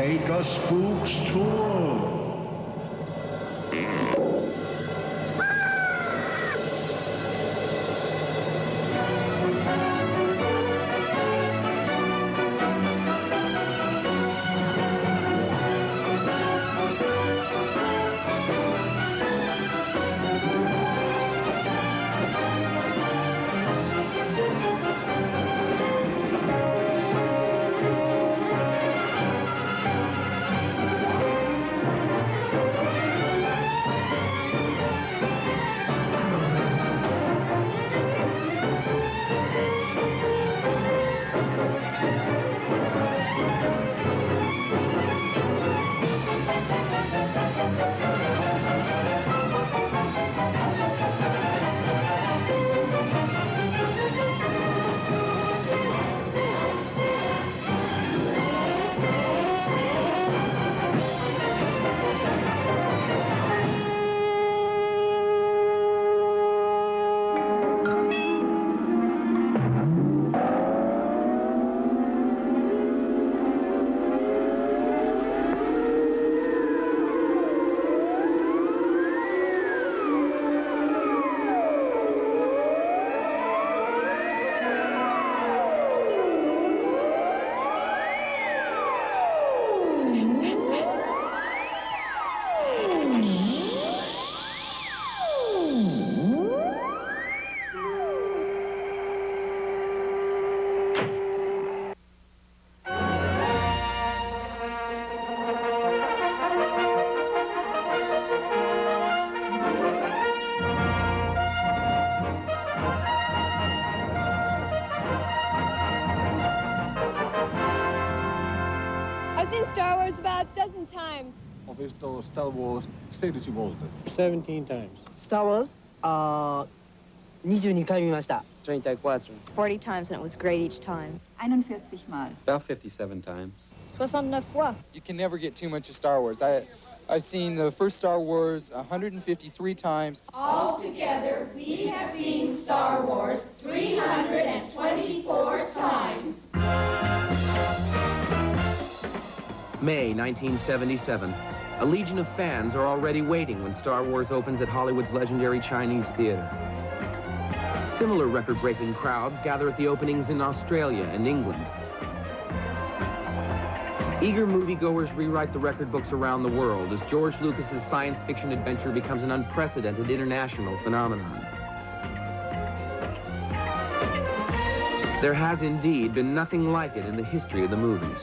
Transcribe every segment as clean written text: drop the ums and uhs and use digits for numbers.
Take a spooks tour. Star Wars about a dozen times. I've visto Star Wars 16 volte. 17 times. Star Wars, 22回見ました。34. 40 times, and it was great each time. 41 Mal. About 57 times. 69 fois. You can never get too much of Star Wars. I've seen the first Star Wars 153 times. Altogether, we have seen Star Wars 324 times. May 1977. A legion of fans are already waiting when Star Wars opens at Hollywood's legendary Chinese theater. Similar record-breaking crowds gather at the openings in Australia and England. Eager moviegoers rewrite the record books around the world as George Lucas's science fiction adventure becomes an unprecedented international phenomenon. There has indeed been nothing like it in the history of the movies.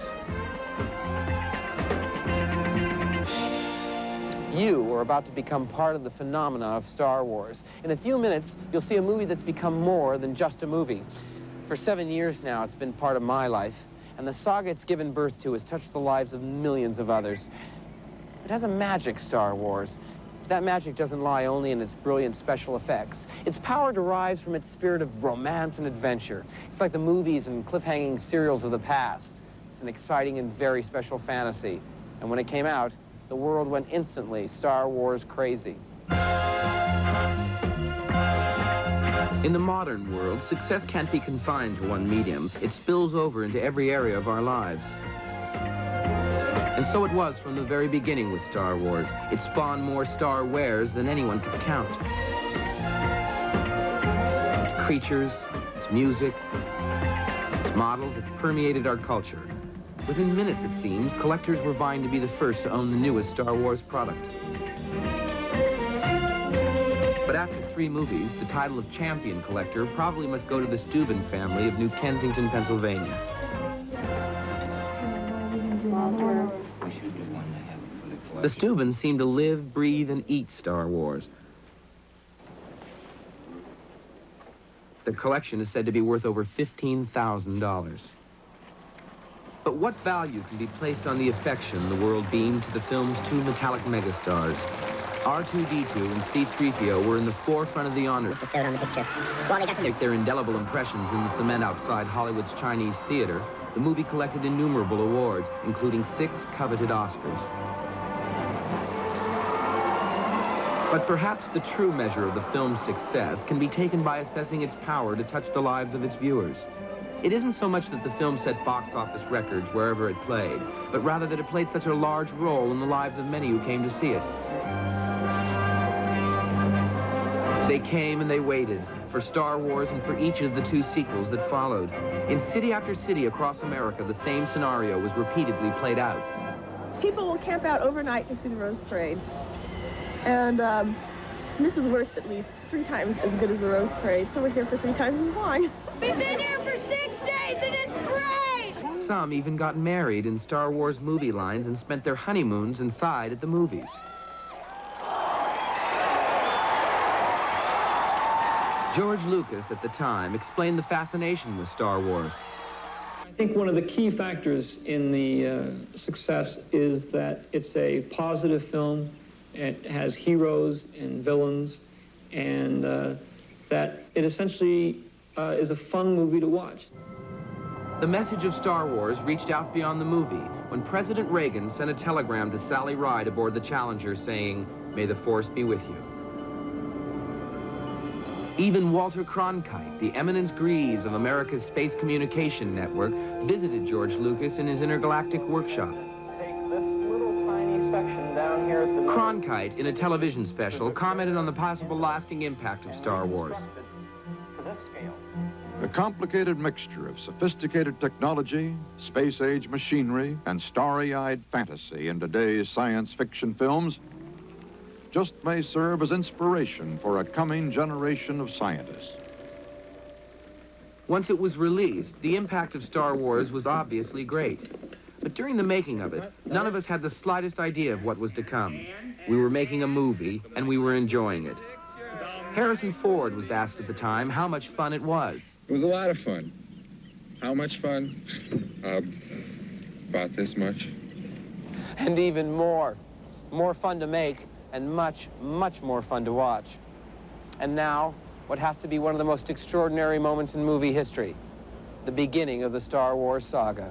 You are about to become part of the phenomena of Star Wars. In a few minutes, you'll see a movie that's become more than just a movie. For 7 years now, it's been part of my life, and the saga it's given birth to has touched the lives of millions of others. It has a magic, Star Wars. That magic doesn't lie only in its brilliant special effects. Its power derives from its spirit of romance and adventure. It's like the movies and cliffhanging serials of the past. It's an exciting and very special fantasy. And when it came out, the world went instantly Star Wars crazy. In the modern world, success can't be confined to one medium. It spills over into every area of our lives. And so it was from the very beginning with Star Wars. It spawned more Star Wares than anyone could count. Its creatures, its music, its models, it permeated our culture. Within minutes, it seems, collectors were vying to be the first to own the newest Star Wars product. But after 3 movies, the title of champion collector probably must go to the Steuben family of New Kensington, Pennsylvania. The Steubens seem to live, breathe, and eat Star Wars. The collection is said to be worth over $15,000. But what value can be placed on the affection the world beamed to the film's 2 metallic megastars? R2-D2 and C-3PO were in the forefront of the honors. Bestowed on the picture. Well, they got to take their indelible impressions in the cement outside Hollywood's Chinese theater. The movie collected innumerable awards, including 6 coveted Oscars. But perhaps the true measure of the film's success can be taken by assessing its power to touch the lives of its viewers. It isn't so much that the film set box office records wherever it played, but rather that it played such a large role in the lives of many who came to see it. They came and they waited for Star Wars and for each of the 2 sequels that followed. In city after city across America, the same scenario was repeatedly played out. People will camp out overnight to see the Rose Parade. And this is worth at least 3 times as good as the Rose Parade, so we're here for 3 times as long. We've been here for 6 days and it's great! Some even got married in Star Wars movie lines and spent their honeymoons inside at the movies. George Lucas, at the time, explained the fascination with Star Wars. I think one of the key factors in the success is that it's a positive film. It has heroes and villains, and that it essentially is a fun movie to watch. The message of Star Wars reached out beyond the movie when President Reagan sent a telegram to Sally Ride aboard the Challenger saying, "May the Force be with you." Even Walter Cronkite, the eminence grise of America's space communication network, visited George Lucas in his intergalactic workshop. Take this little tiny section down here at the... Cronkite, in a television special, commented on the possible lasting impact of Star Wars. The complicated mixture of sophisticated technology, space-age machinery, and starry-eyed fantasy in today's science fiction films just may serve as inspiration for a coming generation of scientists. Once it was released, the impact of Star Wars was obviously great. But during the making of it, none of us had the slightest idea of what was to come. We were making a movie, and we were enjoying it. Harrison Ford was asked at the time how much fun it was. It was a lot of fun. How much fun? About this much. And even more. More fun to make, and much, much more fun to watch. And now, what has to be one of the most extraordinary moments in movie history, the beginning of the Star Wars saga.